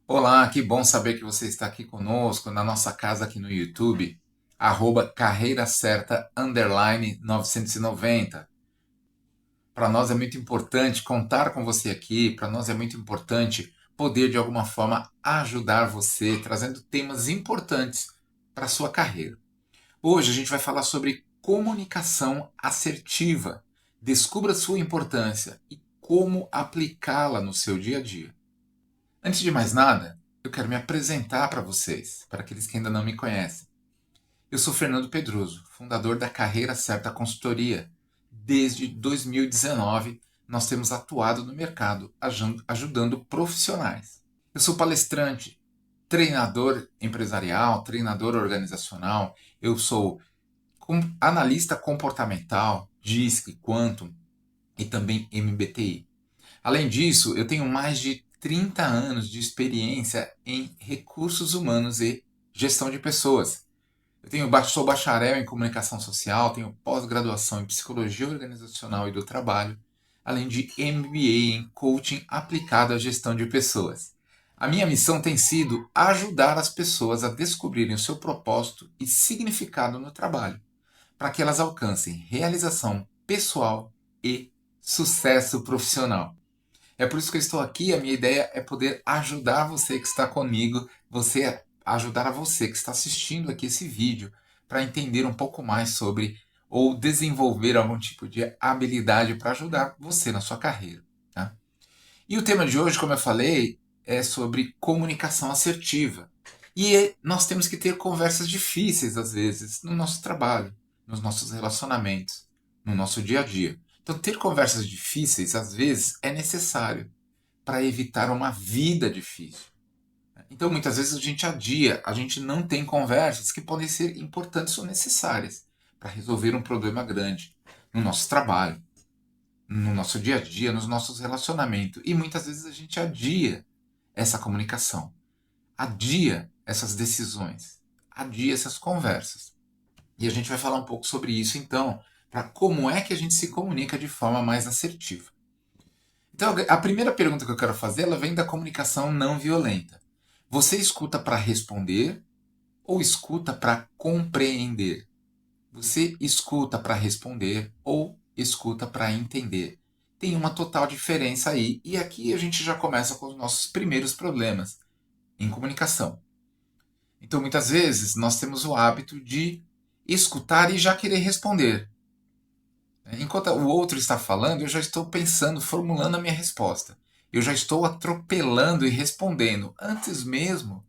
Olá, que bom saber que você está aqui conosco na nossa casa aqui no YouTube, Carreira Certa _ 990. Para nós é muito importante contar com você aqui, para nós é muito importante poder de alguma forma ajudar você, trazendo temas importantes para a sua carreira. Hoje a gente vai falar sobre comunicação assertiva. Descubra sua importância e como aplicá-la no seu dia a dia. Antes de mais nada, eu quero me apresentar para vocês, para aqueles que ainda não me conhecem. Eu sou Fernando Pedroso, fundador da Carreira Certa Consultoria. Desde 2019, nós temos atuado no mercado, ajudando profissionais. Eu sou palestrante, treinador empresarial, treinador organizacional, eu sou analista comportamental, DISC, Quantum e também MBTI. Além disso, eu tenho mais de 30 anos de experiência em recursos humanos e gestão de pessoas. Sou bacharel em comunicação social, tenho pós-graduação em psicologia organizacional e do trabalho, além de MBA em coaching aplicado à gestão de pessoas. A minha missão tem sido ajudar as pessoas a descobrirem o seu propósito e significado no trabalho, para que elas alcancem realização pessoal e sucesso profissional. É por isso que eu estou aqui. A minha ideia é poder ajudar você que está comigo, ajudar a você que está assistindo aqui esse vídeo para entender um pouco mais sobre ou desenvolver algum tipo de habilidade para ajudar você na sua carreira. Tá? E o tema de hoje, como eu falei, é sobre comunicação assertiva. E nós temos que ter conversas difíceis, às vezes, no nosso trabalho, nos nossos relacionamentos, no nosso dia a dia. Então, ter conversas difíceis, às vezes, é necessário para evitar uma vida difícil. Então, muitas vezes a gente adia, a gente não tem conversas que podem ser importantes ou necessárias para resolver um problema grande no nosso trabalho, no nosso dia a dia, nos nossos relacionamentos. E muitas vezes a gente adia essa comunicação, adia essas decisões, adia essas conversas. E a gente vai falar um pouco sobre isso então, para como é que a gente se comunica de forma mais assertiva. Então, a primeira pergunta que eu quero fazer, ela vem da comunicação não violenta. Você escuta para responder ou escuta para compreender? Você escuta para responder ou escuta para entender? Tem uma total diferença aí, e aqui a gente já começa com os nossos primeiros problemas em comunicação. Então, muitas vezes, nós temos o hábito de escutar e já querer responder. Enquanto o outro está falando, eu já estou pensando, formulando a minha resposta. Eu já estou atropelando e respondendo antes mesmo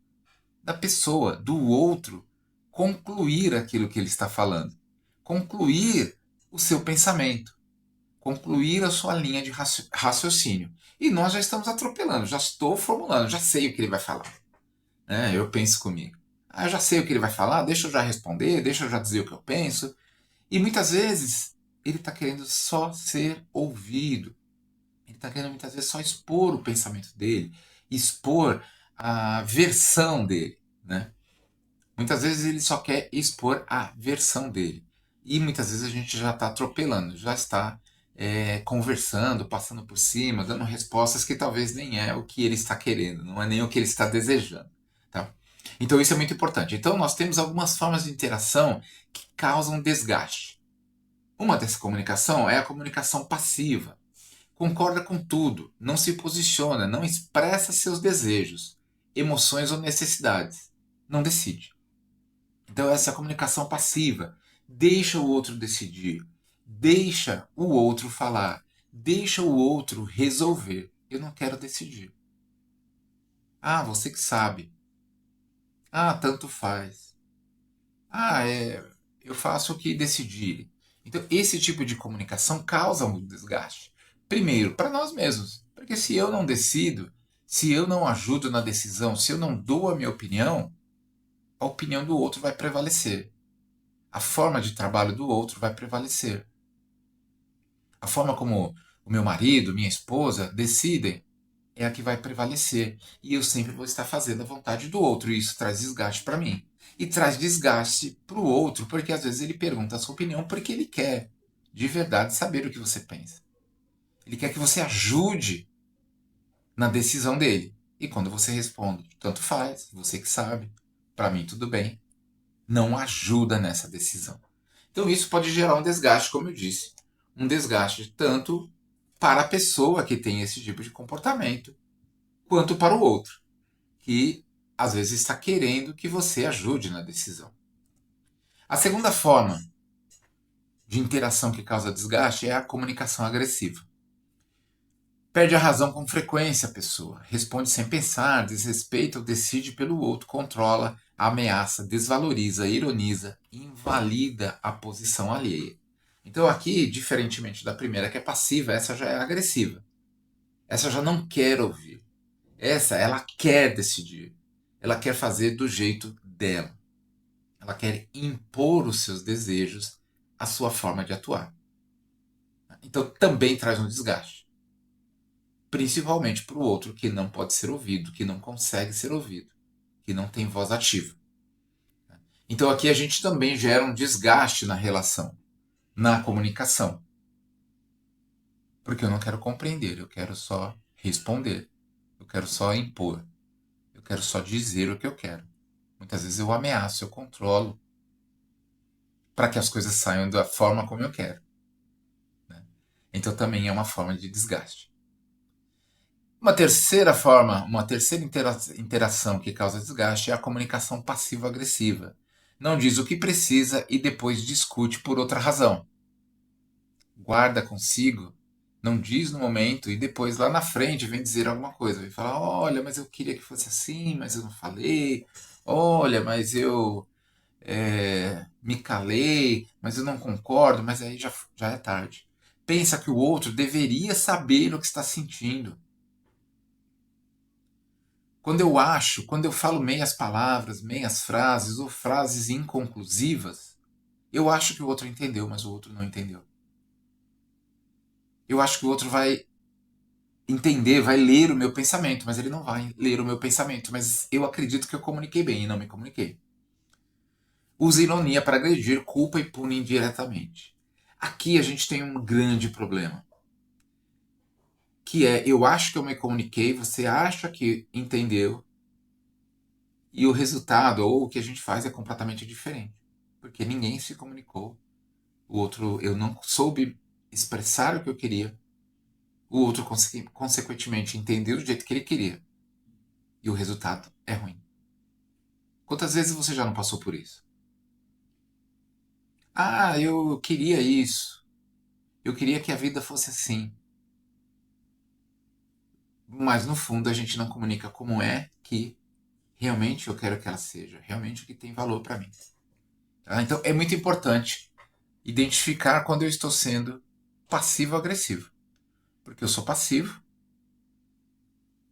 da pessoa, do outro, concluir aquilo que ele está falando. Concluir o seu pensamento. Concluir a sua linha de raciocínio. E nós já estamos atropelando, já estou formulando, já sei o que ele vai falar. Eu penso comigo. Eu já sei o que ele vai falar, deixa eu já responder, deixa eu já dizer o que eu penso. E muitas vezes ele está querendo só ser ouvido. Ele está querendo muitas vezes só expor o pensamento dele, expor a versão dele. Né? Muitas vezes ele só quer expor a versão dele. E muitas vezes a gente já está atropelando, já está conversando, passando por cima, dando respostas que talvez nem é o que ele está querendo, não é nem o que ele está desejando. Tá? Então isso é muito importante. Então nós temos algumas formas de interação que causam desgaste. Uma dessa comunicação é a comunicação passiva. Concorda com tudo, não se posiciona, não expressa seus desejos, emoções ou necessidades. Não decide. Então essa é a comunicação passiva. Deixa o outro decidir. Deixa o outro falar. Deixa o outro resolver. Eu não quero decidir. Ah, você que sabe. Ah, tanto faz. Eu faço o que decidir. Então, esse tipo de comunicação causa um desgaste. Primeiro, para nós mesmos. Porque se eu não decido, se eu não ajudo na decisão, se eu não dou a minha opinião, a opinião do outro vai prevalecer. A forma de trabalho do outro vai prevalecer. A forma como o meu marido, minha esposa decidem é a que vai prevalecer. E eu sempre vou estar fazendo a vontade do outro. E isso traz desgaste para mim. E traz desgaste para o outro, porque às vezes ele pergunta a sua opinião porque ele quer de verdade saber o que você pensa. Ele quer que você ajude na decisão dele. E quando você responde, tanto faz, você que sabe, para mim tudo bem, não ajuda nessa decisão. Então isso pode gerar um desgaste, como eu disse. Um desgaste tanto para a pessoa que tem esse tipo de comportamento, quanto para o outro, que às vezes está querendo que você ajude na decisão. A segunda forma de interação que causa desgaste é a comunicação agressiva. Perde a razão com frequência a pessoa, responde sem pensar, desrespeita ou decide pelo outro, controla, ameaça, desvaloriza, ironiza, invalida a posição alheia. Então aqui, diferentemente da primeira que é passiva, essa já é agressiva. Essa já não quer ouvir. Essa, ela quer decidir. Ela quer fazer do jeito dela. Ela quer impor os seus desejos, a sua forma de atuar. Então também traz um desgaste. Principalmente para o outro que não pode ser ouvido, que não consegue ser ouvido, que não tem voz ativa. Então aqui a gente também gera um desgaste na relação, na comunicação. Porque eu não quero compreender, eu quero só responder, eu quero só impor, eu quero só dizer o que eu quero. Muitas vezes eu ameaço, eu controlo, para que as coisas saiam da forma como eu quero. Né? Então também é uma forma de desgaste. Uma terceira forma, uma terceira interação que causa desgaste é a comunicação passivo-agressiva. Não diz o que precisa e depois discute por outra razão. Guarda consigo, não diz no momento e depois lá na frente vem dizer alguma coisa. Vem falar: olha, mas eu queria que fosse assim, mas eu não falei. Olha, mas eu me calei, mas eu não concordo, mas aí já é tarde. Pensa que o outro deveria saber o que está sentindo. Quando eu falo meias palavras, meias frases ou frases inconclusivas, eu acho que o outro entendeu, mas o outro não entendeu. Eu acho que o outro vai entender, vai ler o meu pensamento, mas ele não vai ler o meu pensamento. Mas eu acredito que eu comuniquei bem e não me comuniquei. Usa ironia para agredir, culpa e pune indiretamente. Aqui a gente tem um grande problema. Que é, eu acho que eu me comuniquei, você acha que entendeu, e o resultado, ou o que a gente faz, é completamente diferente. Porque ninguém se comunicou. O outro, eu não soube expressar o que eu queria. O outro, consequentemente, entendeu do jeito que ele queria. E o resultado é ruim. Quantas vezes você já não passou por isso? Ah, eu queria isso. Eu queria que a vida fosse assim. Mas no fundo a gente não comunica como é que realmente eu quero que ela seja. Realmente o que tem valor para mim. Tá? Então é muito importante identificar quando eu estou sendo passivo-agressivo. Porque eu sou passivo.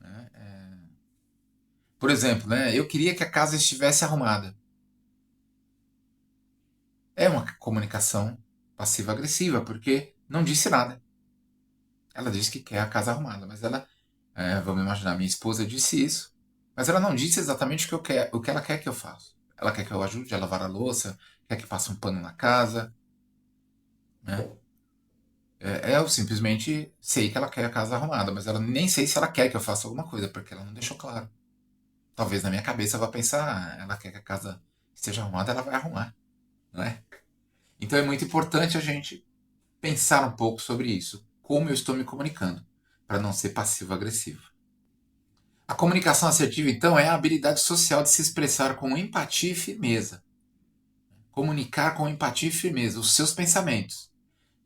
Né? Por exemplo, né, eu queria que a casa estivesse arrumada. É uma comunicação passiva-agressiva, porque não disse nada. Ela disse que quer a casa arrumada, mas ela, vamos imaginar, minha esposa disse isso, mas ela não disse exatamente o que ela quer que eu faça. Ela quer que eu ajude a lavar a louça, quer que passe um pano na casa, né? Eu simplesmente sei que ela quer a casa arrumada, mas ela nem sei se ela quer que eu faça alguma coisa, porque ela não deixou claro. Talvez na minha cabeça eu vá pensar: ela quer que a casa esteja arrumada, ela vai arrumar, não é? Então é muito importante a gente pensar um pouco sobre isso. Como eu estou me comunicando, para não ser passivo-agressivo. A comunicação assertiva, então, é a habilidade social de se expressar com empatia e firmeza. Comunicar com empatia e firmeza os seus pensamentos,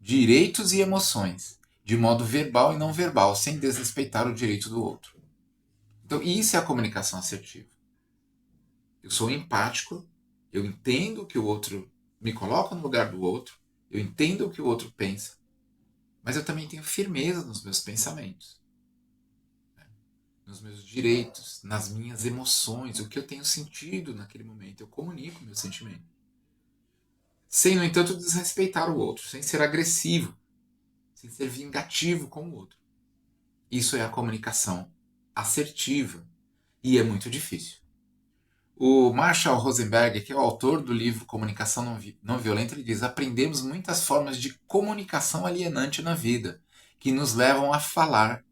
direitos e emoções, de modo verbal e não verbal, sem desrespeitar o direito do outro. Então, isso é a comunicação assertiva. Eu sou empático, eu entendo que o outro, me coloco no lugar do outro, eu entendo o que o outro pensa, mas eu também tenho firmeza nos meus pensamentos, nos meus direitos, nas minhas emoções, o que eu tenho sentido naquele momento. Eu comunico o meu sentimento. Sem, no entanto, desrespeitar o outro, sem ser agressivo, sem ser vingativo com o outro. Isso é a comunicação assertiva e é muito difícil. O Marshall Rosenberg, que é o autor do livro Comunicação Não Violenta, ele diz: aprendemos muitas formas de comunicação alienante na vida, que nos levam a falar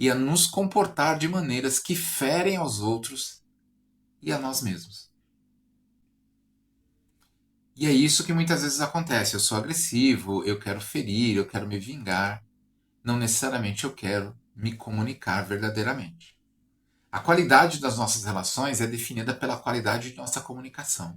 e a nos comportar de maneiras que ferem aos outros e a nós mesmos. E é isso que muitas vezes acontece. Eu sou agressivo, eu quero ferir, eu quero me vingar. Não necessariamente eu quero me comunicar verdadeiramente. A qualidade das nossas relações é definida pela qualidade de nossa comunicação.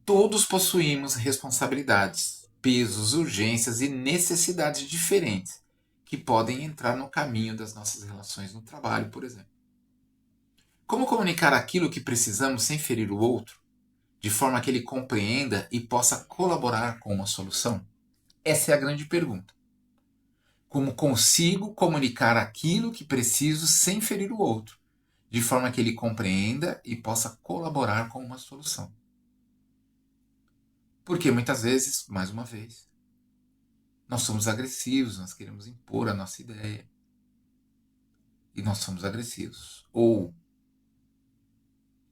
Todos possuímos responsabilidades, pesos, urgências e necessidades diferentes que podem entrar no caminho das nossas relações no trabalho, por exemplo. Como comunicar aquilo que precisamos sem ferir o outro, de forma que ele compreenda e possa colaborar com uma solução? Essa é a grande pergunta. Como consigo comunicar aquilo que preciso sem ferir o outro, de forma que ele compreenda e possa colaborar com uma solução? Porque muitas vezes, mais uma vez, nós somos agressivos, nós queremos impor a nossa ideia. E nós somos agressivos. Ou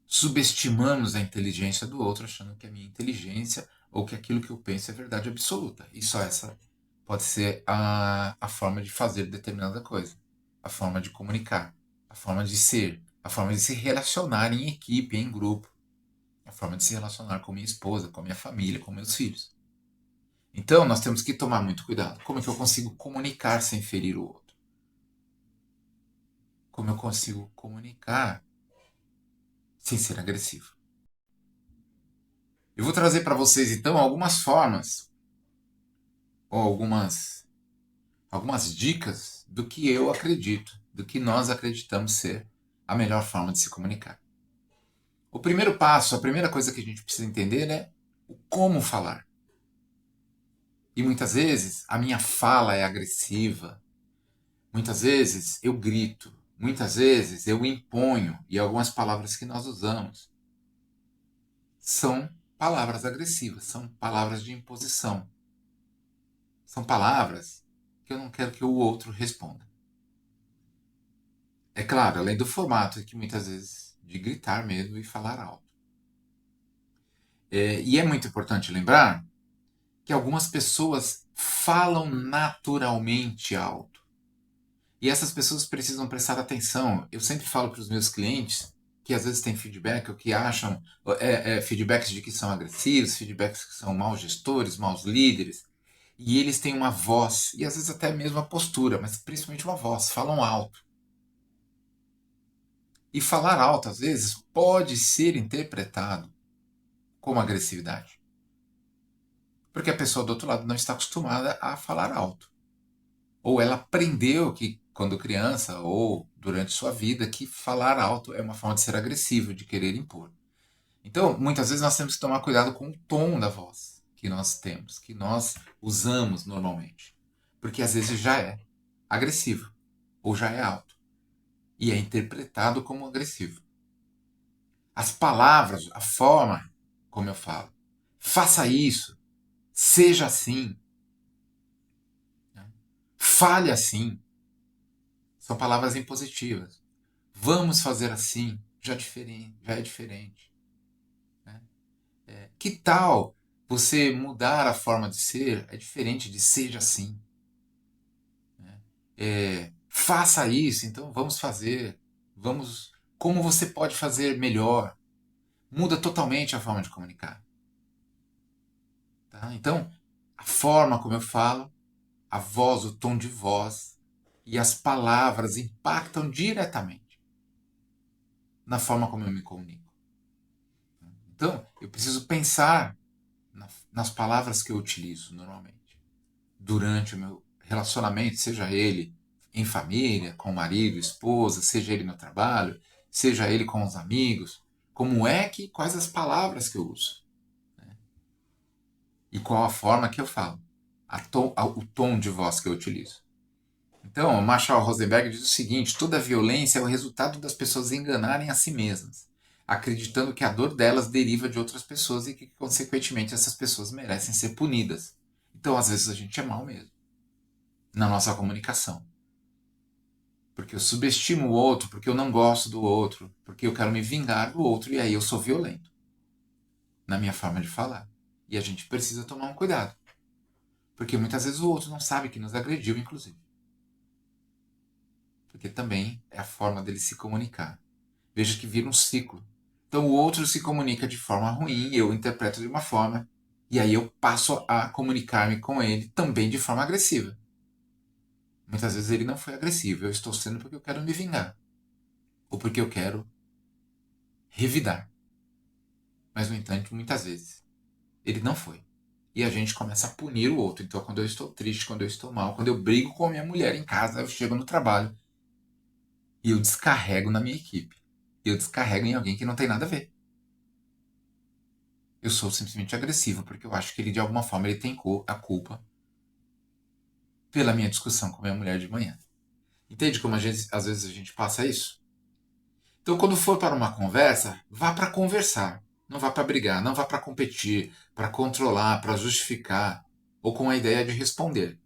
subestimamos a inteligência do outro, achando que a minha inteligência ou que aquilo que eu penso é verdade absoluta. E só essa pode ser a forma de fazer determinada coisa, a forma de comunicar, a forma de ser, a forma de se relacionar em equipe, em grupo, a forma de se relacionar com minha esposa, com minha família, com meus filhos. Então, nós temos que tomar muito cuidado. Como é que eu consigo comunicar sem ferir o outro? Como eu consigo comunicar sem ser agressivo? Eu vou trazer para vocês, então, algumas formas ou algumas dicas do que eu acredito, do que nós acreditamos ser a melhor forma de se comunicar. O primeiro passo, a primeira coisa que a gente precisa entender é o como falar. E muitas vezes a minha fala é agressiva, muitas vezes eu grito, muitas vezes eu imponho, e algumas palavras que nós usamos são palavras agressivas, são palavras de imposição. São palavras que eu não quero que o outro responda. É claro, além do formato, que muitas vezes de gritar mesmo e falar alto. E é muito importante lembrar que algumas pessoas falam naturalmente alto. E essas pessoas precisam prestar atenção. Eu sempre falo para os meus clientes que às vezes têm feedback, ou que acham feedbacks de que são agressivos, feedbacks que são maus gestores, maus líderes. E eles têm uma voz, e às vezes até mesmo a postura, mas principalmente uma voz, falam alto. E falar alto, às vezes, pode ser interpretado como agressividade. Porque a pessoa do outro lado não está acostumada a falar alto. Ou ela aprendeu que, quando criança ou durante sua vida, que falar alto é uma forma de ser agressivo, de querer impor. Então, muitas vezes nós temos que tomar cuidado com o tom da voz que nós temos, que nós usamos normalmente. Porque às vezes já é agressivo, ou já é alto, e é interpretado como agressivo. As palavras, a forma como eu falo, faça isso, seja assim, né? Fale assim, são palavras impositivas. Vamos fazer assim, já é diferente. Né? Que tal você mudar a forma de ser? É diferente de seja assim. Né? Faça isso, então vamos fazer. Vamos. Como você pode fazer melhor? Muda totalmente a forma de comunicar. Tá? Então, a forma como eu falo, a voz, o tom de voz e as palavras impactam diretamente na forma como eu me comunico. Então, eu preciso pensar nas palavras que eu utilizo normalmente durante o meu relacionamento, seja ele em família, com o marido, esposa, seja ele no trabalho, seja ele com os amigos. Quais as palavras que eu uso? Né? E qual a forma que eu falo? O tom de voz que eu utilizo. Então, Marshall Rosenberg diz o seguinte: toda violência é o resultado das pessoas enganarem a si mesmas, acreditando que a dor delas deriva de outras pessoas e que, consequentemente, essas pessoas merecem ser punidas. Então, às vezes, a gente é mal mesmo na nossa comunicação. Porque eu subestimo o outro, porque eu não gosto do outro, porque eu quero me vingar do outro e aí eu sou violento na minha forma de falar. E a gente precisa tomar um cuidado. Porque muitas vezes o outro não sabe que nos agrediu, inclusive. porque também é a forma dele se comunicar. Veja que vira um ciclo. Então o outro se comunica de forma ruim, eu interpreto de uma forma, e aí eu passo a comunicar-me com ele também de forma agressiva. Muitas vezes ele não foi agressivo, eu estou sendo porque eu quero me vingar, ou porque eu quero revidar. Mas, no entanto, muitas vezes ele não foi. E a gente começa a punir o outro. Então, quando eu estou triste, quando eu estou mal, quando eu brigo com a minha mulher em casa, eu chego no trabalho e eu descarrego na minha equipe. Eu descarrego em alguém que não tem nada a ver. Eu sou simplesmente agressivo porque eu acho que ele, de alguma forma, ele tem a culpa pela minha discussão com a minha mulher de manhã. Entende como às vezes a gente passa isso? Então, quando for para uma conversa, vá para conversar. Não vá para brigar, não vá para competir, para controlar, para justificar ou com a ideia de responder.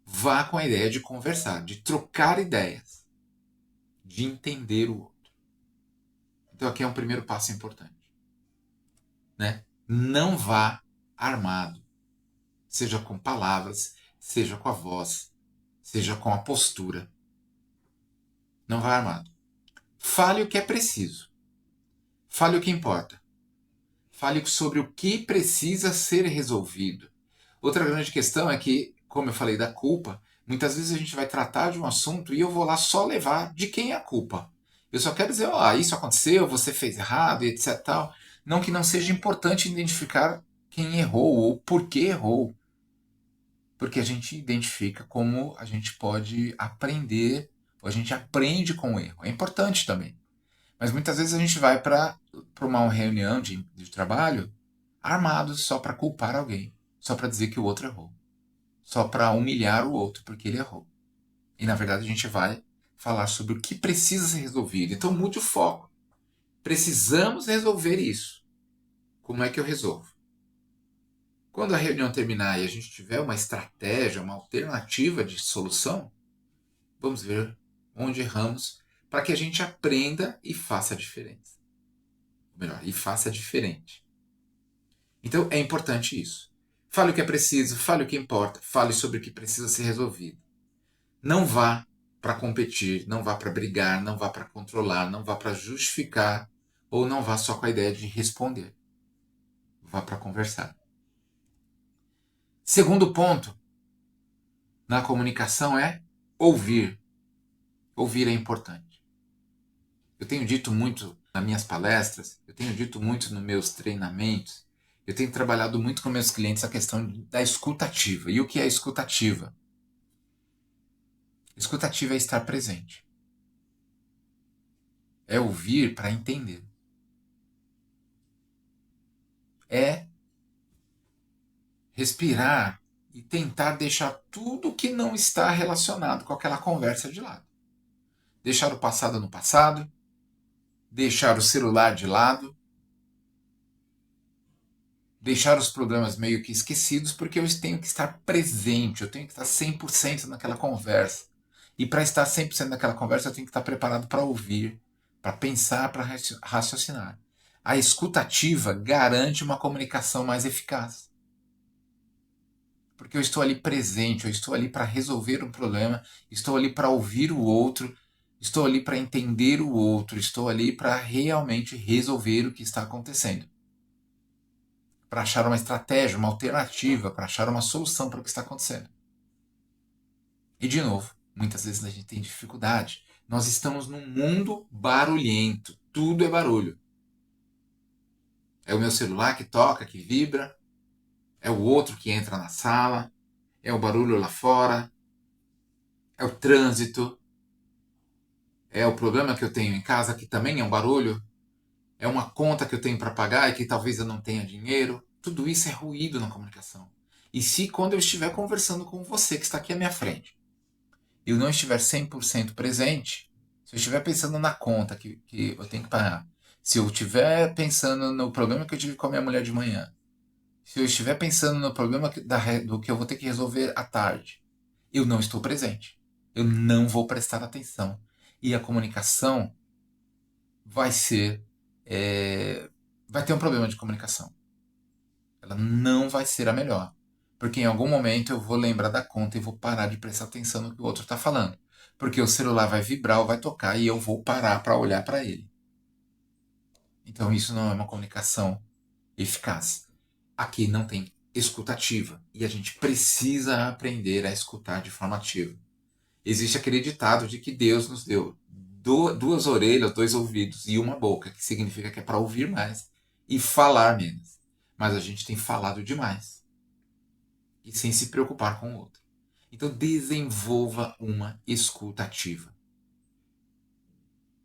Vá com a ideia de conversar, de trocar ideias, de entender o outro. Então, aqui é um primeiro passo importante. Né? Não vá armado, seja com palavras, seja com a voz, seja com a postura. Não vá armado. Fale o que é preciso. Fale o que importa. Fale sobre o que precisa ser resolvido. Outra grande questão é que, como eu falei da culpa, muitas vezes a gente vai tratar de um assunto e eu vou lá só levar de quem é a culpa. Eu só quero dizer, ó, isso aconteceu, você fez errado e etc. Tal. Não que não seja importante identificar quem errou ou por que errou. Porque a gente identifica como a gente pode aprender, ou a gente aprende com o erro. É importante também. Mas muitas vezes a gente vai para uma reunião de trabalho armado só para culpar alguém, só para dizer que o outro errou, só para humilhar o outro porque ele errou. E na verdade a gente vai falar sobre o que precisa ser resolvido. Então mude o foco. Precisamos resolver isso. Como é que eu resolvo? Quando a reunião terminar e a gente tiver uma estratégia, uma alternativa de solução, vamos ver onde erramos para que a gente aprenda e faça a diferença. Ou melhor, e faça diferente. Então é importante isso. Fale o que é preciso, fale o que importa, fale sobre o que precisa ser resolvido. Não vá para competir, não vá para brigar, não vá para controlar, não vá para justificar ou não vá só com a ideia de responder. Vá para conversar. Segundo ponto na comunicação é ouvir. Ouvir é importante. Eu tenho dito muito nas minhas palestras, eu tenho dito muito nos meus treinamentos, eu tenho trabalhado muito com meus clientes a questão da escutativa. E o que é escutativa? Escutativa é estar presente. É ouvir para entender. É respirar e tentar deixar tudo que não está relacionado com aquela conversa de lado. Deixar o passado no passado, deixar o celular de lado, deixar os problemas meio que esquecidos, porque eu tenho que estar presente, eu tenho que estar 100% naquela conversa. E para estar 100% naquela conversa, eu tenho que estar preparado para ouvir, para pensar, para raciocinar. A escutativa garante uma comunicação mais eficaz. Porque eu estou ali presente, eu estou ali para resolver um problema, estou ali para ouvir o outro, estou ali para entender o outro, estou ali para realmente resolver o que está acontecendo. Para achar uma estratégia, uma alternativa, para achar uma solução para o que está acontecendo. E de novo, muitas vezes a gente tem dificuldade. Nós estamos num mundo barulhento, tudo é barulho. É o meu celular que toca, que vibra, é o outro que entra na sala, é o barulho lá fora, é o trânsito, é o problema que eu tenho em casa, que também é um barulho, é uma conta que eu tenho para pagar e que talvez eu não tenha dinheiro. Tudo isso é ruído na comunicação. E se quando eu estiver conversando com você que está aqui à minha frente, eu não estiver 100% presente, se eu estiver pensando na conta que eu tenho que pagar, se eu estiver pensando no problema que eu tive com a minha mulher de manhã, se eu estiver pensando no problema do que eu vou ter que resolver à tarde, eu não estou presente. Eu não vou prestar atenção. E a comunicação vai ser. Vai ter um problema de comunicação. Ela não vai ser a melhor. Porque em algum momento eu vou lembrar da conta e vou parar de prestar atenção no que o outro está falando. Porque o celular vai vibrar ou vai tocar e eu vou parar para olhar para ele. Então isso não é uma comunicação eficaz. Aqui não tem escuta ativa e a gente precisa aprender a escutar de forma ativa. Existe aquele ditado de que Deus nos deu duas orelhas, dois ouvidos e uma boca, que significa que é para ouvir mais e falar menos. Mas a gente tem falado demais e sem se preocupar com o outro. Então desenvolva uma escuta ativa.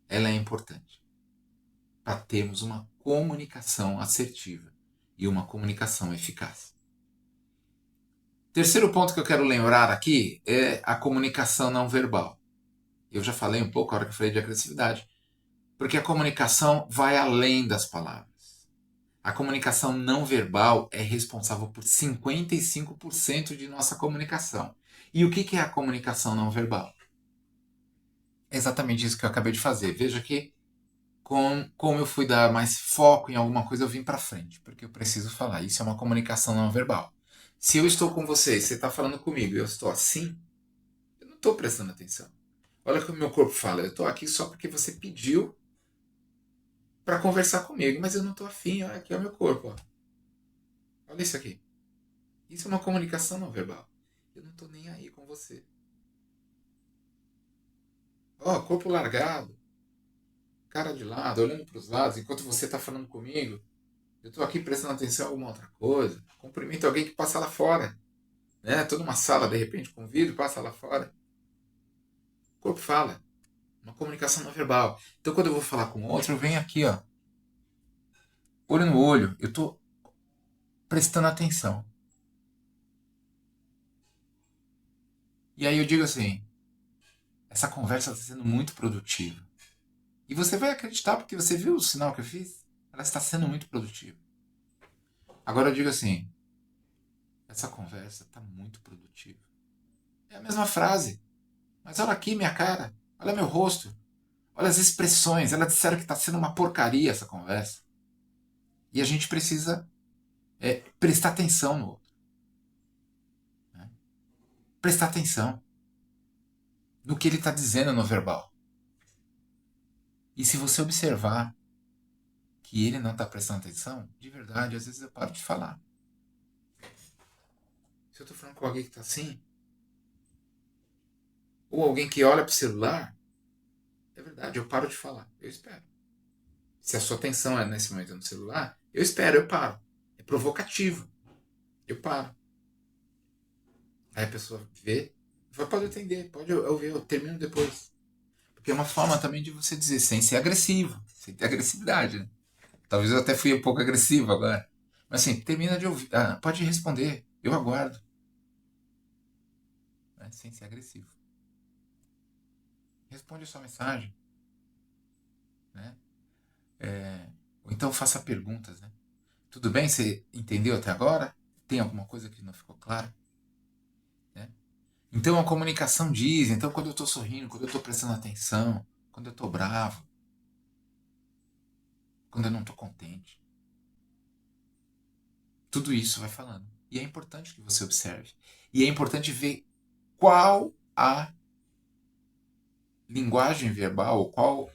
Ela é importante para termos uma comunicação assertiva e uma comunicação eficaz. Terceiro ponto que eu quero lembrar aqui é a comunicação não verbal. Eu já falei um pouco na hora que eu falei de agressividade, porque a comunicação vai além das palavras. A comunicação não verbal é responsável por 55% de nossa comunicação. E o que é a comunicação não verbal? É exatamente isso que eu acabei de fazer. Veja que como eu fui dar mais foco em alguma coisa, eu vim para frente, porque eu preciso falar. Isso é uma comunicação não verbal. Se eu estou com você e você está falando comigo e eu estou assim, eu não estou prestando atenção. Olha o que o meu corpo fala. Eu estou aqui só porque você pediu para conversar comigo, mas eu não estou afim. Olha aqui é o meu corpo. Ó. Olha isso aqui. Isso é uma comunicação não verbal. Eu não estou nem aí com você. Ó, corpo largado, cara de lado, olhando para os lados, enquanto você está falando comigo. Eu estou aqui prestando atenção em alguma outra coisa. Cumprimento alguém que passa lá fora. Né? Estou numa sala, de repente, convido, passa lá fora. O corpo fala. Uma comunicação não verbal. Então, quando eu vou falar com outro, eu venho aqui, ó. Olho no olho. Eu estou prestando atenção. E aí eu digo assim, essa conversa está sendo muito produtiva. E você vai acreditar porque você viu o sinal que eu fiz? Ela está sendo muito produtiva. Agora eu digo assim, essa conversa está muito produtiva. É a mesma frase. Mas olha aqui minha cara. Olha meu rosto. Olha as expressões. Elas disseram que está sendo uma porcaria essa conversa. E a gente precisa prestar atenção no outro. Né? Prestar atenção no que ele está dizendo no verbal. E se você observar que ele não está prestando atenção, de verdade, às vezes eu paro de falar. Se eu estou falando com alguém que está assim, ou alguém que olha para o celular, é verdade, eu paro de falar. Eu espero. Se a sua atenção é nesse momento no celular, eu espero, eu paro. É provocativo. Eu paro. Aí a pessoa vê, pode atender, pode ouvir, eu termino depois. Porque é uma forma também de você dizer, sem ser agressivo, sem ter agressividade. Né? Talvez eu até fui um pouco agressivo agora. Mas assim, termina de ouvir, pode responder, eu aguardo. Né? Sem ser agressivo. Responde a sua mensagem. Né? Ou então faça perguntas. Né? Tudo bem? Você entendeu até agora? Tem alguma coisa que não ficou clara? Né? Então a comunicação diz, então quando eu estou sorrindo, quando eu estou prestando atenção, quando eu estou bravo, quando eu não estou contente. Tudo isso vai falando. E é importante que você observe. E é importante ver qual a linguagem verbal, ou qual,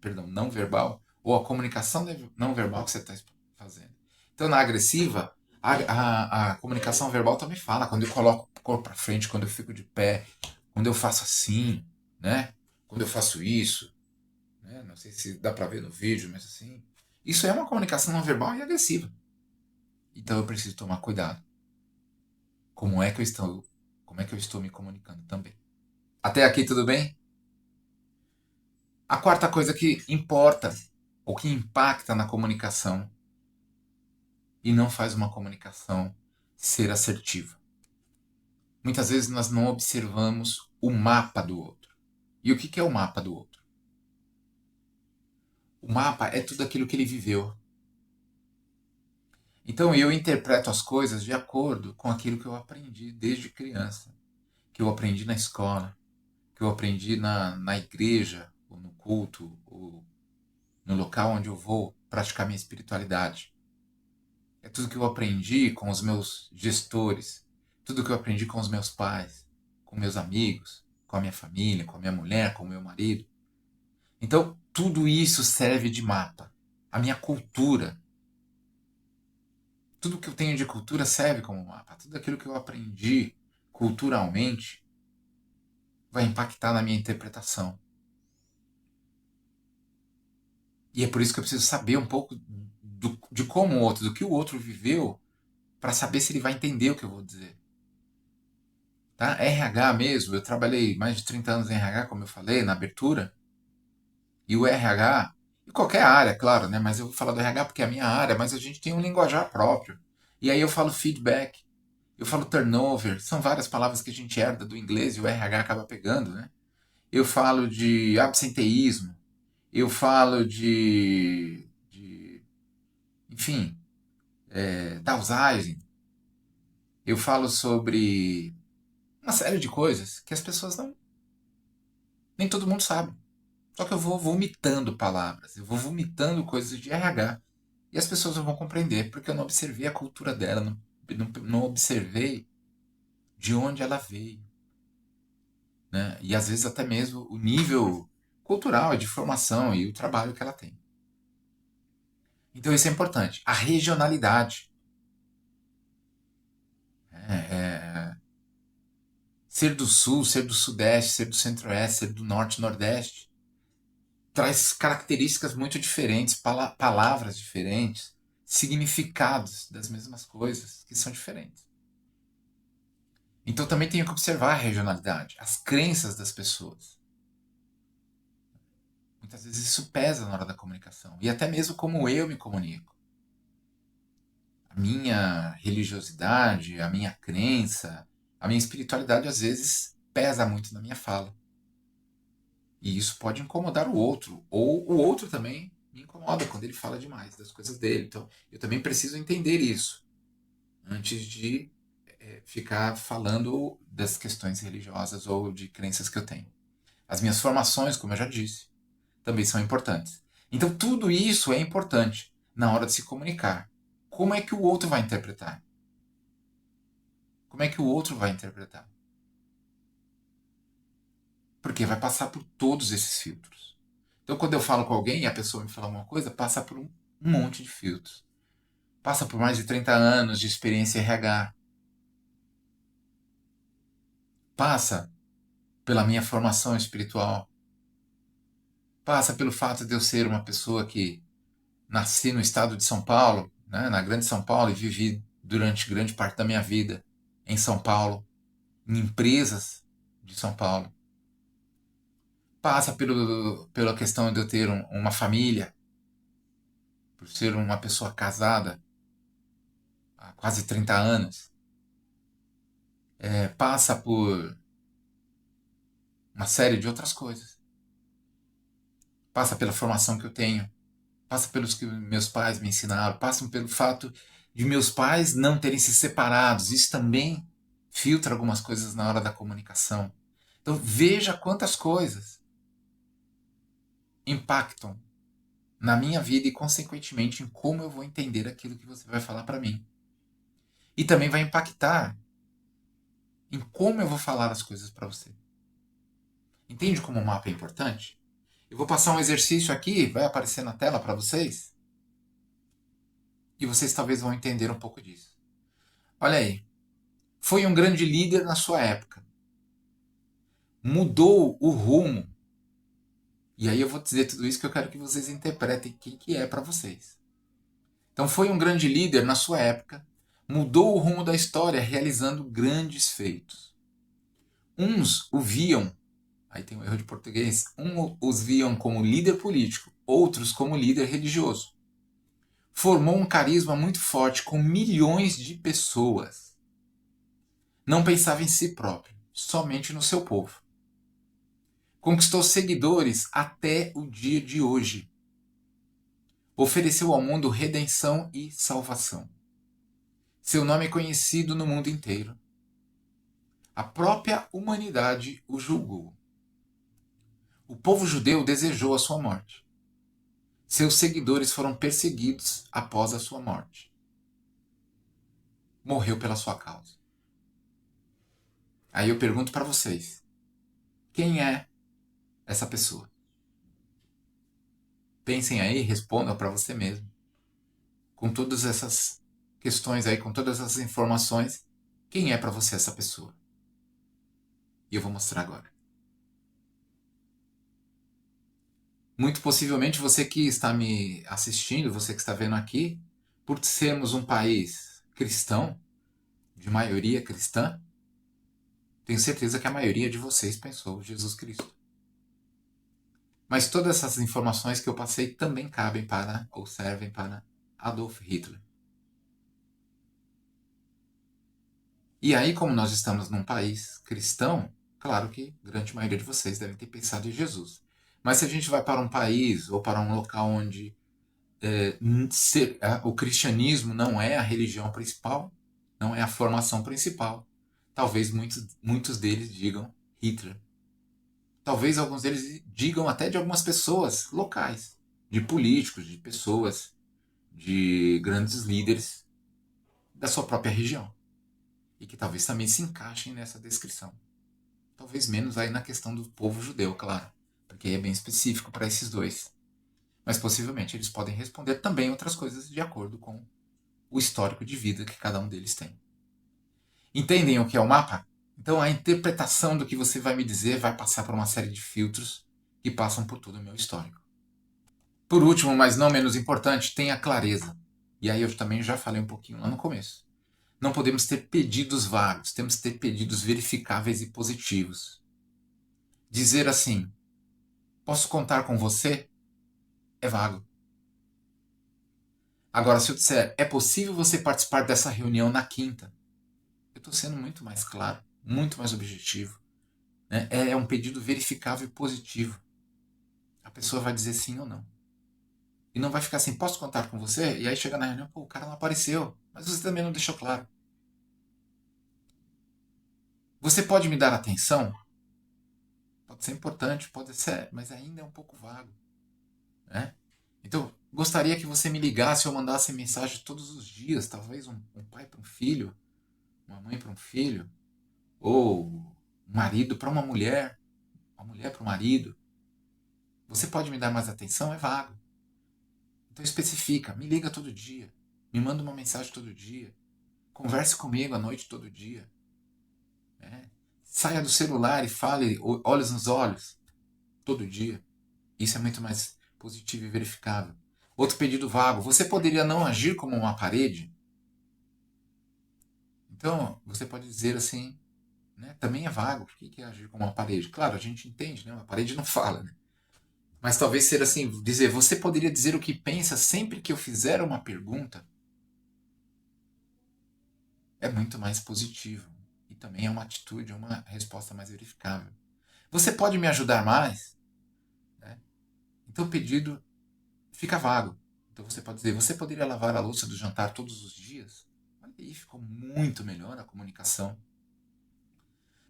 perdão, não verbal, ou a comunicação não verbal que você está fazendo. Então, na agressiva, a comunicação verbal também fala. Quando eu coloco o corpo para frente, quando eu fico de pé, quando eu faço assim, né? Quando eu faço isso, né? Não sei se dá para ver no vídeo, mas assim. Isso é uma comunicação não verbal e agressiva. Então eu preciso tomar cuidado. Como é que eu estou me comunicando também? Até aqui tudo bem? A quarta coisa que importa, ou que impacta na comunicação e não faz uma comunicação ser assertiva. Muitas vezes nós não observamos o mapa do outro. E o que é o mapa do outro? O mapa é tudo aquilo que ele viveu. Então eu interpreto as coisas de acordo com aquilo que eu aprendi desde criança, que eu aprendi na escola, que eu aprendi na igreja, ou no culto, ou no local onde eu vou praticar minha espiritualidade. É tudo que eu aprendi com os meus gestores, tudo que eu aprendi com os meus pais, com meus amigos. com a minha família, com a minha mulher, com o meu marido. Então, tudo isso serve de mapa. A minha cultura, tudo que eu tenho de cultura serve como mapa. Tudo aquilo que eu aprendi culturalmente vai impactar na minha interpretação. E é por isso que eu preciso saber um pouco de como o outro, do que o outro viveu, para saber se ele vai entender o que eu vou dizer. Tá? RH mesmo, eu trabalhei mais de 30 anos em RH, como eu falei, na abertura, e o RH, e qualquer área, claro, né? Mas eu vou falar do RH porque é a minha área, mas a gente tem um linguajar próprio. E aí eu falo feedback, eu falo turnover, são várias palavras que a gente herda do inglês e o RH acaba pegando, né? Eu falo de absenteísmo, eu falo enfim, downsizing, eu falo sobre uma série de coisas que as pessoas não, nem todo mundo sabe. Só que eu vou vomitando palavras, eu vou vomitando coisas de RH. E as pessoas não vão compreender, porque eu não observei a cultura dela, não observei de onde ela veio. Né? E às vezes até mesmo o nível cultural, de formação e o trabalho que ela tem. Então isso é importante. A regionalidade. Ser do sul, ser do sudeste, ser do centro-oeste, ser do norte, nordeste, traz características muito diferentes, palavras diferentes, significados das mesmas coisas que são diferentes. Então também tenho que observar a regionalidade, as crenças das pessoas. Muitas vezes isso pesa na hora da comunicação, e até mesmo como eu me comunico. A minha religiosidade, a minha crença, a minha espiritualidade às vezes pesa muito na minha fala. E isso pode incomodar o outro, ou o outro também me incomoda quando ele fala demais das coisas dele. Então, eu também preciso entender isso antes de ficar falando das questões religiosas ou de crenças que eu tenho. As minhas formações, como eu já disse, também são importantes. Então, tudo isso é importante na hora de se comunicar. Como é que o outro vai interpretar? Como é que o outro vai interpretar? Porque vai passar por todos esses filtros. Então, quando eu falo com alguém e a pessoa me fala uma coisa, passa por um monte de filtros. Passa por mais de 30 anos de experiência em RH. Passa pela minha formação espiritual. Passa pelo fato de eu ser uma pessoa que nasci no estado de São Paulo, né, na grande São Paulo, e vivi durante grande parte da minha vida em São Paulo, em empresas de São Paulo. Passa pela questão de eu ter uma família, por ser uma pessoa casada há quase 30 anos. Passa por uma série de outras coisas. Passa pela formação que eu tenho. Passa pelos que meus pais me ensinaram. Passa pelo fato de meus pais não terem se separados. Isso também filtra algumas coisas na hora da comunicação. Então veja quantas coisas impactam na minha vida e, consequentemente, em como eu vou entender aquilo que você vai falar para mim. E também vai impactar em como eu vou falar as coisas para você. Entende como o mapa é importante? Eu vou passar um exercício aqui, vai aparecer na tela para vocês, e vocês talvez vão entender um pouco disso. Olha aí. Foi um grande líder na sua época. Mudou o rumo. E aí eu vou dizer tudo isso que eu quero que vocês interpretem quem que é para vocês. Então foi um grande líder na sua época, mudou o rumo da história realizando grandes feitos. Uns o viam, aí tem um erro de português, uns os viam como líder político, outros como líder religioso. Formou um carisma muito forte com milhões de pessoas. Não pensava em si próprio, somente no seu povo. Conquistou seguidores até o dia de hoje. Ofereceu ao mundo redenção e salvação. Seu nome é conhecido no mundo inteiro. A própria humanidade o julgou. O povo judeu desejou a sua morte. Seus seguidores foram perseguidos após a sua morte. Morreu pela sua causa. Aí eu pergunto para vocês: Quem é essa pessoa? Pensem aí, respondam para você mesmo. Com todas essas questões aí, com todas essas informações, quem é para você essa pessoa? E eu vou mostrar agora. Muito possivelmente você que está me assistindo, você que está vendo aqui, por sermos um país cristão, de maioria cristã, tenho certeza que a maioria de vocês pensou Jesus Cristo. Mas todas essas informações que eu passei também cabem para, ou servem para, Adolf Hitler. E aí, como nós estamos num país cristão, claro que a grande maioria de vocês devem ter pensado em Jesus. Mas se a gente vai para um país ou para um local onde o cristianismo não é a religião principal, não é a formação principal, talvez muitos deles digam Hitler. Talvez alguns deles digam até de algumas pessoas locais, de políticos, de pessoas, de grandes líderes da sua própria região. E que talvez também se encaixem nessa descrição. Talvez menos aí na questão do povo judeu, claro, porque aí é bem específico para esses dois. Mas possivelmente eles podem responder também outras coisas de acordo com o histórico de vida que cada um deles tem. Entendem o que é o mapa? Então a interpretação do que você vai me dizer vai passar por uma série de filtros que passam por todo o meu histórico. Por último, mas não menos importante, tenha clareza. E aí eu também já falei um pouquinho lá no começo. Não podemos ter pedidos vagos, temos que ter pedidos verificáveis e positivos. Dizer assim, posso contar com você? É vago. Agora, se eu disser, é possível você participar dessa reunião na quinta? Eu estou sendo muito mais claro, muito mais objetivo. Né? É um pedido verificável e positivo. A pessoa vai dizer sim ou não. E não vai ficar assim, posso contar com você? E aí chega na reunião, pô, o cara não apareceu. Mas você também não deixou claro. Você pode me dar atenção? Pode ser importante, pode ser, mas ainda é um pouco vago. Né? Então, gostaria que você me ligasse ou mandasse mensagem todos os dias, talvez um pai para um filho, uma mãe para um filho, ou um marido para uma mulher para o marido. Você pode me dar mais atenção? É vago. Então especifica, me liga todo dia, me manda uma mensagem todo dia, converse comigo à noite todo dia. Né? Saia do celular e fale olhos nos olhos todo dia. Isso é muito mais positivo e verificável. Outro pedido vago, você poderia não agir como uma parede? Então, você pode dizer assim, né, também é vago, por que é agir como uma parede? Claro, a gente entende, né, uma parede não fala, né? Mas talvez ser assim, dizer, você poderia dizer o que pensa sempre que eu fizer uma pergunta? É muito mais positivo. E também é uma atitude, é uma resposta mais verificável. Você pode me ajudar mais? Né? Então o pedido fica vago. Então você pode dizer, você poderia lavar a louça do jantar todos os dias? Olha aí, ficou muito melhor a comunicação.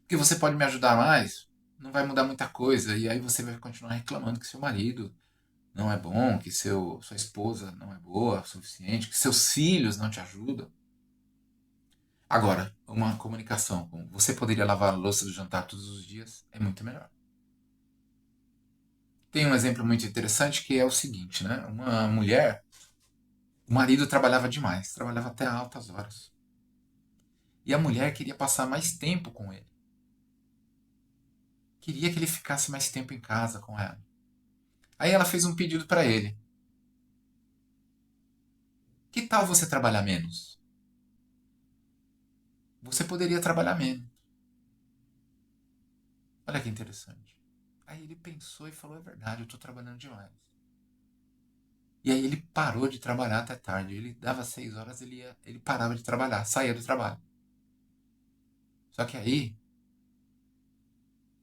Porque você pode me ajudar mais? Não vai mudar muita coisa. E aí você vai continuar reclamando que seu marido não é bom, que sua esposa não é boa o suficiente, que seus filhos não te ajudam. Agora, uma comunicação com você poderia lavar a louça do jantar todos os dias é muito melhor. Tem um exemplo muito interessante que é o seguinte, né? Uma mulher, o marido trabalhava demais, trabalhava até altas horas. E a mulher queria passar mais tempo com ele. Queria que ele ficasse mais tempo em casa com ela. Aí ela fez um pedido para ele. Que tal você trabalhar menos? Você poderia trabalhar menos. Olha que interessante. Aí ele pensou e falou: é verdade, eu estou trabalhando demais. E aí ele parou de trabalhar até tarde. Ele dava 6 horas, ele parava de trabalhar, saía do trabalho. Só que aí,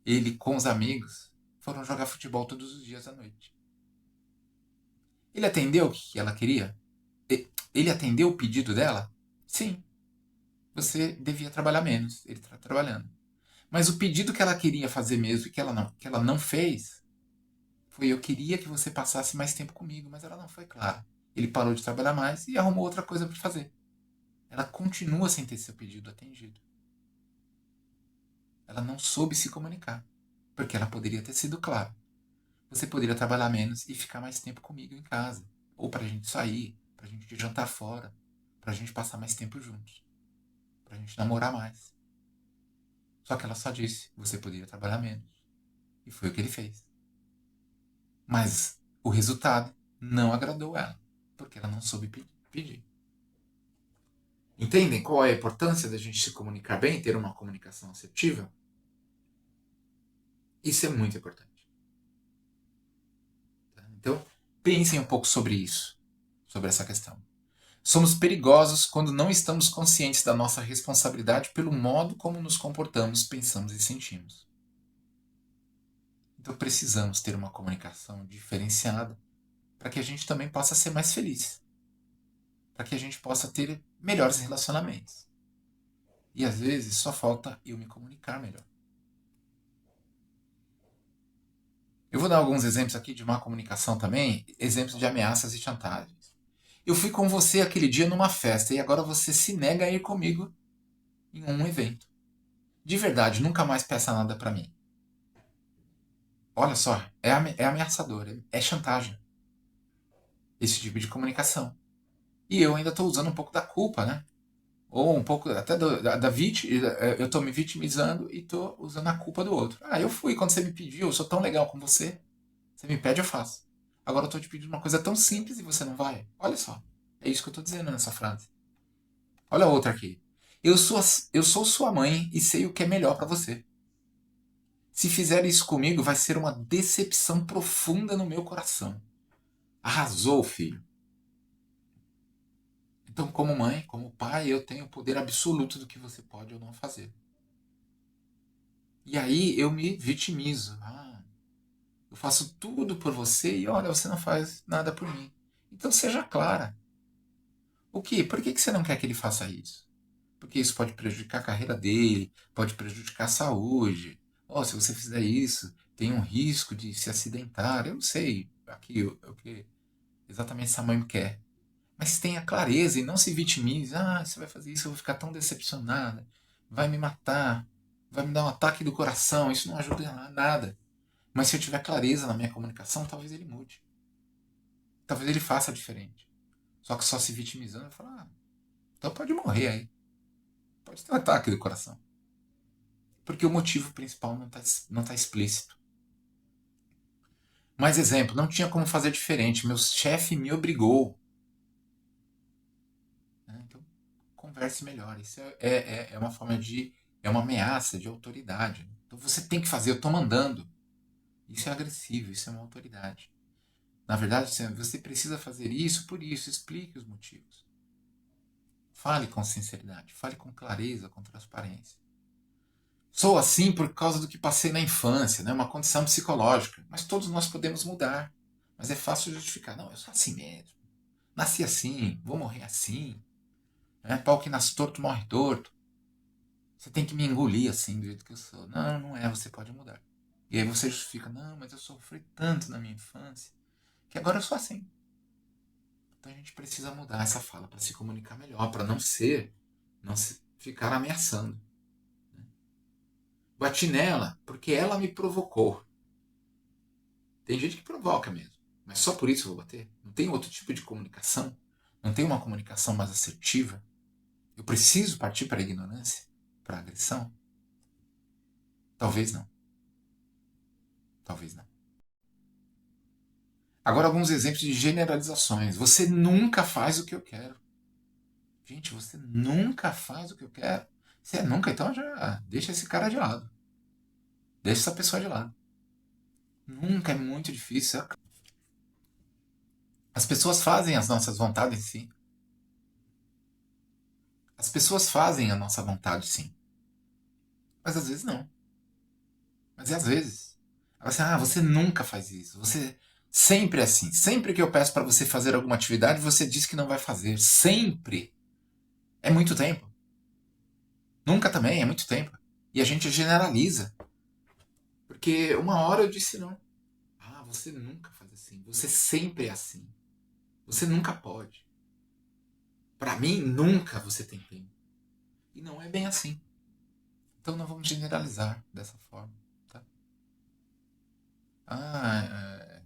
ele com os amigos foram jogar futebol todos os dias à noite. Ele atendeu o que ela queria? Ele atendeu o pedido dela? Sim, você devia trabalhar menos. Ele está trabalhando. Mas o pedido que ela queria fazer mesmo e que ela não fez foi: eu queria que você passasse mais tempo comigo, mas ela não foi clara. Ele parou de trabalhar mais e arrumou outra coisa para fazer. Ela continua sem ter seu pedido atendido. Ela não soube se comunicar. Porque ela poderia ter sido clara. Você poderia trabalhar menos e ficar mais tempo comigo em casa. Ou pra gente sair, pra gente jantar fora, pra gente passar mais tempo juntos, pra gente namorar mais. Só que ela só disse, você poderia trabalhar menos. E foi o que ele fez. Mas o resultado não agradou ela, porque ela não soube pedir. Entendem qual é a importância da gente se comunicar bem, ter uma comunicação assertiva? Isso é muito importante. Tá? Então, pensem um pouco sobre isso, sobre essa questão. Somos perigosos quando não estamos conscientes da nossa responsabilidade pelo modo como nos comportamos, pensamos e sentimos. Então precisamos ter uma comunicação diferenciada para que a gente também possa ser mais feliz, para que a gente possa ter melhores relacionamentos. E às vezes só falta eu me comunicar melhor. Eu vou dar alguns exemplos aqui de má comunicação também, exemplos de ameaças e chantagens. Eu fui com você aquele dia numa festa e agora você se nega a ir comigo em um evento. De verdade, nunca mais peça nada para mim. Olha só, é ameaçador, é chantagem. Esse tipo de comunicação. E eu ainda estou usando um pouco da culpa, né? Ou um pouco até da vítima. Eu estou me vitimizando e estou usando a culpa do outro. Ah, eu fui quando você me pediu, eu sou tão legal com você. Você me pede, eu faço. Agora eu estou te pedindo uma coisa tão simples e você não vai. Olha só. É isso que eu estou dizendo nessa frase. Olha a outra aqui. Eu sou, eu sou sua mãe e sei o que é melhor para você. Se fizer isso comigo, vai ser uma decepção profunda no meu coração. Arrasou, filho. Então, como mãe, como pai, eu tenho o poder absoluto do que você pode ou não fazer. E aí eu me vitimizo. Ah, eu faço tudo por você e olha, você não faz nada por mim. Então seja clara. O quê? Por que você não quer que ele faça isso? Porque isso pode prejudicar a carreira dele, pode prejudicar a saúde. Oh, se você fizer isso, tem um risco de se acidentar. Eu não sei aqui o que exatamente essa mãe quer. Mas tenha clareza e não se vitimize. Ah, você vai fazer isso, eu vou ficar tão decepcionada. Vai me matar. Vai me dar um ataque do coração. Isso não ajuda em nada. Mas se eu tiver clareza na minha comunicação, talvez ele mude. Talvez ele faça diferente. Só que só se vitimizando, eu falo, ah, então pode morrer aí. Pode ter um ataque do coração. Porque o motivo principal não tá explícito. Mais exemplo, não tinha como fazer diferente. Meu chefe me obrigou. Né? Então, converse melhor. Isso é uma forma de. É uma ameaça de autoridade. Então você tem que fazer, eu estou mandando. Isso é agressivo, isso é uma autoridade. Na verdade, você precisa fazer isso por isso, explique os motivos. Fale com sinceridade, fale com clareza, com transparência. Sou assim por causa do que passei na infância, né? Uma condição psicológica. Mas todos nós podemos mudar. Mas é fácil justificar. Não, eu sou assim mesmo. Nasci assim, vou morrer assim. Né? Pau que nasce torto, morre torto. Você tem que me engolir assim, do jeito que eu sou. Não, não é, você pode mudar. E aí você justifica, não, mas eu sofri tanto na minha infância, que agora eu sou assim. Então a gente precisa mudar essa fala para se comunicar melhor, para não se ficar ameaçando. Bati nela porque ela me provocou. Tem gente que provoca mesmo, mas só por isso eu vou bater? Não tem outro tipo de comunicação? Não tem uma comunicação mais assertiva? Eu preciso partir para a ignorância? Para a agressão? Talvez não. Talvez não. Agora alguns exemplos de generalizações. Você nunca faz o que eu quero. Gente, você nunca faz o que eu quero. Se é nunca, então já deixa esse cara de lado. Deixa essa pessoa de lado. Nunca é muito difícil. As pessoas fazem as nossas vontades, sim. As pessoas fazem a nossa vontade, sim. Mas às vezes não. Mas é às vezes. Ela assim, ah, você nunca faz isso. Você sempre é assim. Sempre que eu peço para você fazer alguma atividade, você diz que não vai fazer. Sempre. É muito tempo. Nunca também, é muito tempo. E a gente generaliza. Porque uma hora eu disse não. Ah, você nunca faz assim. Você sempre é assim. Você nunca pode. Para mim, nunca você tem tempo. E não é bem assim. Então não vamos generalizar dessa forma. Tá? Ah,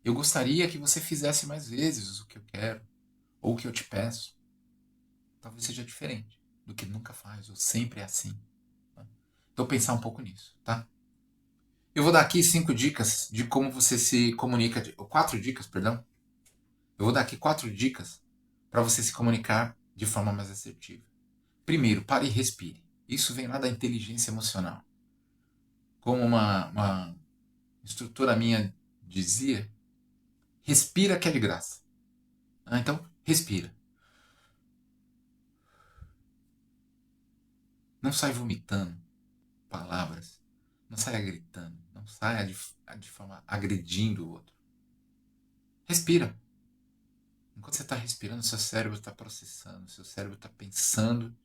eu gostaria que você fizesse mais vezes o que eu quero, ou o que eu te peço. Talvez seja diferente do que nunca faz, ou sempre é assim. Tá? Então pensar um pouco nisso, tá? Eu vou dar aqui 5 dicas de como você se comunica, 4 dicas, perdão. Eu vou dar aqui 4 dicas para você se comunicar de forma mais assertiva. Primeiro, pare e respire. Isso vem lá da inteligência emocional. Como uma instrutora minha dizia, respira que é de graça. Então, respira. Não sai vomitando palavras. Não saia gritando. Não saia de forma agredindo o outro. Respira. Enquanto você está respirando, seu cérebro está processando, seu cérebro está pensando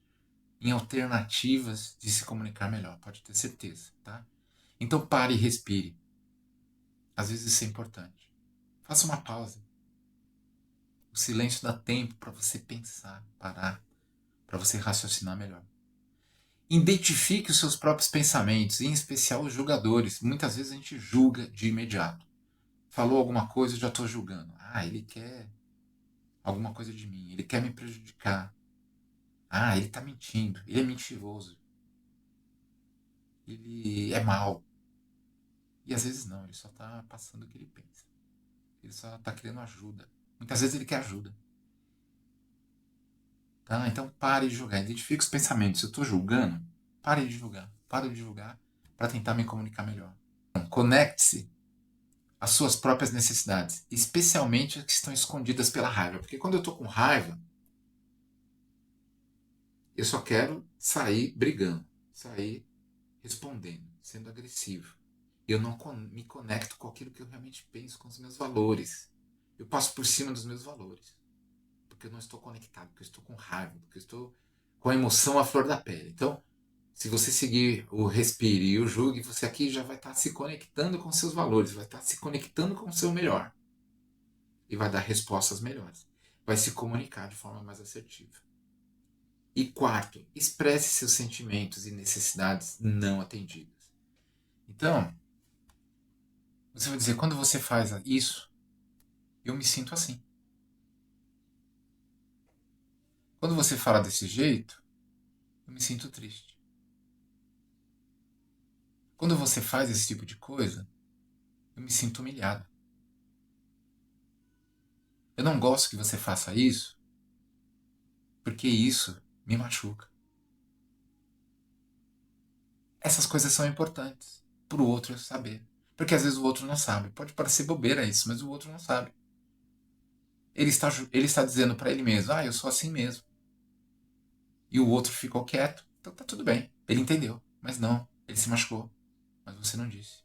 em alternativas de se comunicar melhor. Pode ter certeza, tá? Então pare e respire. Às vezes isso é importante. Faça uma pausa. O silêncio dá tempo para você pensar, parar, para você raciocinar melhor. Identifique os seus próprios pensamentos, em especial os julgadores. Muitas vezes a gente julga de imediato. Falou alguma coisa, eu já estou julgando. Ah, ele quer alguma coisa de mim, ele quer me prejudicar. Ah, ele está mentindo, ele é mentiroso, ele é mau. E às vezes não, ele só está passando o que ele pensa. Ele só está querendo ajuda. Muitas vezes ele quer ajuda. Tá? Então pare de julgar, identifique os pensamentos. Se eu estou julgando, pare de julgar. Pare de julgar para tentar me comunicar melhor. Conecte-se às suas próprias necessidades, especialmente as que estão escondidas pela raiva. Porque quando eu estou com raiva, eu só quero sair brigando, sair respondendo, sendo agressivo. Eu não me conecto com aquilo que eu realmente penso, com os meus valores. Eu passo por cima dos meus valores. Porque eu não estou conectado, porque eu estou com raiva, porque eu estou com a emoção à flor da pele. Então, se você seguir o respire e o julgue, você aqui já vai estar se conectando com seus valores, vai estar se conectando com o seu melhor. E vai dar respostas melhores. Vai se comunicar de forma mais assertiva. E quarto, expresse seus sentimentos e necessidades não atendidas. Então, você vai dizer, quando você faz isso, eu me sinto assim. Quando você fala desse jeito, eu me sinto triste. Quando você faz esse tipo de coisa, eu me sinto humilhado. Eu não gosto que você faça isso, porque isso me machuca. Essas coisas são importantes para o outro saber. Porque às vezes o outro não sabe. Pode parecer bobeira isso, mas o outro não sabe. Ele está dizendo para ele mesmo: ah, eu sou assim mesmo. E o outro ficou quieto. Então tá tudo bem. Ele entendeu. Mas não, ele se machucou. Mas você não disse.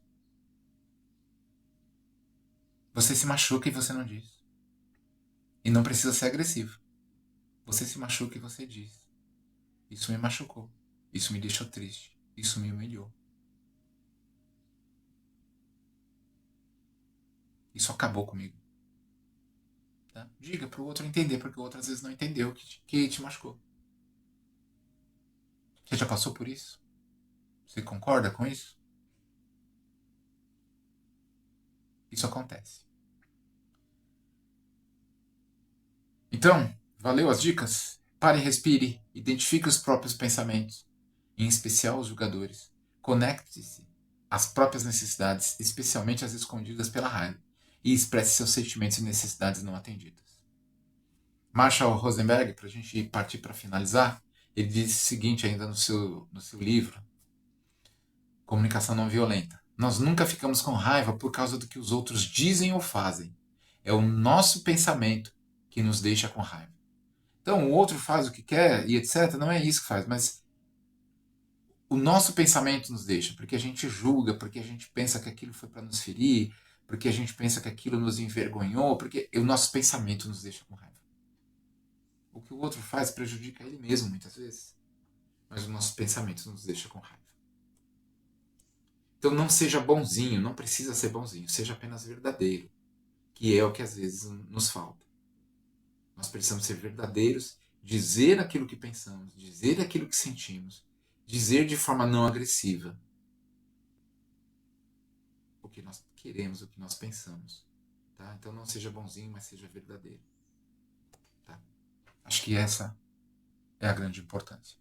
Você se machuca e você não diz. E não precisa ser agressivo. Você se machuca e você diz: isso me machucou. Isso me deixou triste. Isso me humilhou. Isso acabou comigo. Tá? Diga para o outro entender, porque o outro às vezes não entendeu que te machucou. Você já passou por isso? Você concorda com isso? Isso acontece. Então, valeu as dicas? Pare e respire. Identifique os próprios pensamentos, em especial os julgadores. Conecte-se às próprias necessidades, especialmente as escondidas pela raiva, e expresse seus sentimentos e necessidades não atendidas. Marshall Rosenberg, para a gente partir para finalizar, ele diz o seguinte ainda no seu livro, Comunicação Não Violenta. Nós nunca ficamos com raiva por causa do que os outros dizem ou fazem. É o nosso pensamento que nos deixa com raiva. Então, o outro faz o que quer e etc. Não é isso que faz, mas o nosso pensamento nos deixa, porque a gente julga, porque a gente pensa que aquilo foi para nos ferir, porque a gente pensa que aquilo nos envergonhou, porque o nosso pensamento nos deixa com raiva. O que o outro faz prejudica ele mesmo, muitas vezes, mas o nosso pensamento nos deixa com raiva. Então não seja bonzinho, não precisa ser bonzinho, seja apenas verdadeiro, que é o que às vezes nos falta. Nós precisamos ser verdadeiros, dizer aquilo que pensamos, dizer aquilo que sentimos, dizer de forma não agressiva. que nós queremos, o que nós pensamos. Tá? Então não seja bonzinho, mas seja verdadeiro. Tá? Acho que essa é a grande importância.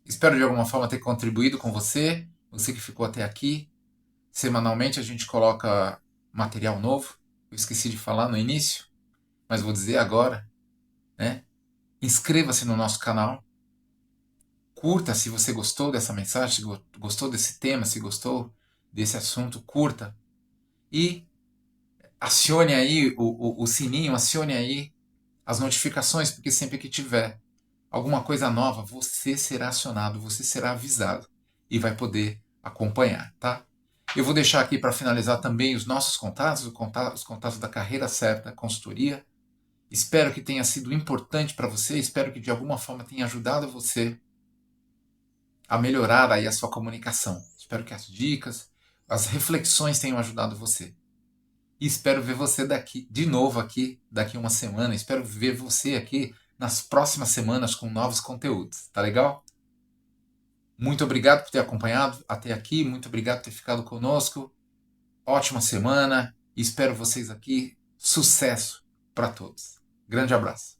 Espero de alguma forma ter contribuído com você, você que ficou até aqui. Semanalmente a gente coloca material novo. Eu esqueci de falar no início, mas vou dizer agora, né? Inscreva-se no nosso canal. Curta se você gostou dessa mensagem, se gostou desse tema, se gostou desse assunto, curta. E acione aí o sininho, acione aí as notificações, porque sempre que tiver alguma coisa nova, você será acionado, você será avisado e vai poder acompanhar, tá? Eu vou deixar aqui para finalizar também os nossos contatos, os contatos da Carreira Certa Consultoria. Espero que tenha sido importante para você, espero que de alguma forma tenha ajudado você a melhorar aí a sua comunicação. Espero que as dicas, as reflexões tenham ajudado você. E espero ver você de novo aqui, daqui uma semana. Espero ver você aqui nas próximas semanas com novos conteúdos. Tá legal? Muito obrigado por ter acompanhado até aqui. Muito obrigado por ter ficado conosco. Ótima semana. E espero vocês aqui. Sucesso para todos. Grande abraço.